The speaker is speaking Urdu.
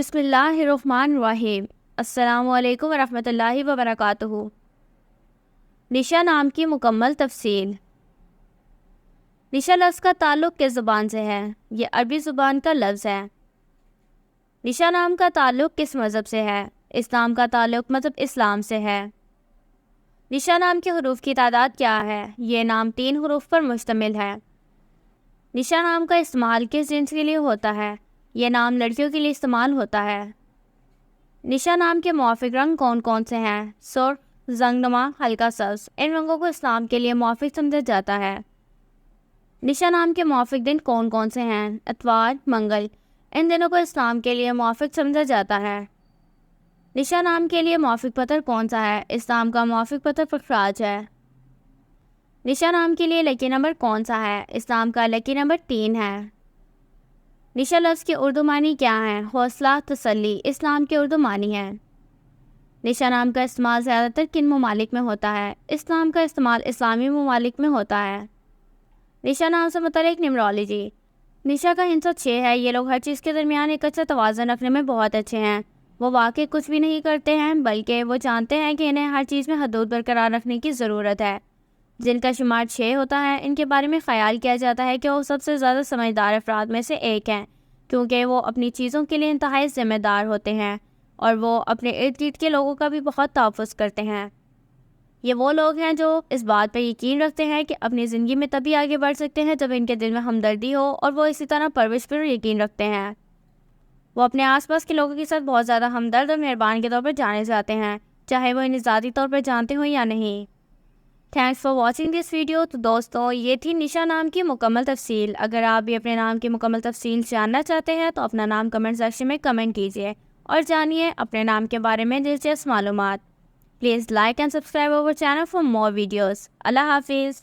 بسم اللہ الرحمن الرحیم۔ السلام علیکم ورحمۃ اللہ وبرکاتہ۔ نشا نام کی مکمل تفصیل۔ نشا لفظ کا تعلق کس زبان سے ہے؟ یہ عربی زبان کا لفظ ہے۔ نشا نام کا تعلق کس مذہب سے ہے؟ اس نام کا تعلق مذہب اسلام سے ہے۔ نشا نام کے حروف کی تعداد کیا ہے؟ یہ نام 3 حروف پر مشتمل ہے۔ نشا نام کا استعمال کس جنس کے لیے ہوتا ہے؟ یہ نام لڑکیوں کے لیے استعمال ہوتا ہے۔ نشا نام کے موافق رنگ کون کون سے ہیں؟ سرخ، زنگنما، ہلکا سبز۔ ان رنگوں کو اسلام کے لیے موافق سمجھا جاتا ہے۔ نشا نام کے موافق دن کون کون سے ہیں؟ اتوار، منگل۔ ان دنوں کو اسلام کے لیے موافق سمجھا جاتا ہے۔ نشا نام کے لیے موافق پتھر کون سا ہے؟ اسلام کا موافق پتھر پخراج ہے۔ نشا نام کے لیے لکی نمبر کون سا ہے؟ اسلام کا لکی نمبر 3 ہے۔ نشا لفظ کی اردو معنی کیا ہے؟ حوصلہ، تسلی۔ اسلام کے اردو معنی ہے۔ نشا نام کا استعمال زیادہ تر کن ممالک میں ہوتا ہے؟ اسلام کا استعمال اسلامی ممالک میں ہوتا ہے۔ نشا نام سے متعلق نیمرولوجی۔ نشا کا ہندسہ 6 ہے۔ یہ لوگ ہر چیز کے درمیان ایک اچھا توازن رکھنے میں بہت اچھے ہیں۔ وہ واقعی کچھ بھی نہیں کرتے ہیں، بلکہ وہ جانتے ہیں کہ انہیں ہر چیز میں حدود برقرار رکھنے کی ضرورت ہے۔ جن کا شمار 6 ہوتا ہے، ان کے بارے میں خیال کیا جاتا ہے کہ وہ سب سے زیادہ سمجھدار افراد میں سے ایک ہیں، کیونکہ وہ اپنی چیزوں کے لیے انتہائی ذمہ دار ہوتے ہیں اور وہ اپنے ارد گرد کے لوگوں کا بھی بہت تحفظ کرتے ہیں۔ یہ وہ لوگ ہیں جو اس بات پر یقین رکھتے ہیں کہ اپنی زندگی میں تبھی آگے بڑھ سکتے ہیں جب ان کے دل میں ہمدردی ہو، اور وہ اسی طرح پرورش پر یقین رکھتے ہیں۔ وہ اپنے آس پاس کے لوگوں کے ساتھ بہت زیادہ ہمدرد اور مہربان کے طور پر جانے جاتے ہیں، چاہے وہ انہیں ذاتی طور پر جانتے ہوں یا نہیں۔ Thanks for watching this video. تو دوستوں، یہ تھی نشا نام کی مکمل تفصیل۔ اگر آپ بھی اپنے نام کی مکمل تفصیل جاننا چاہتے ہیں تو اپنا نام کمنٹ سیکشن میں کمنٹ کیجیے اور جانیے اپنے نام کے بارے میں دلچسپ معلومات۔ Please like and subscribe our channel for more videos۔ اللہ حافظ۔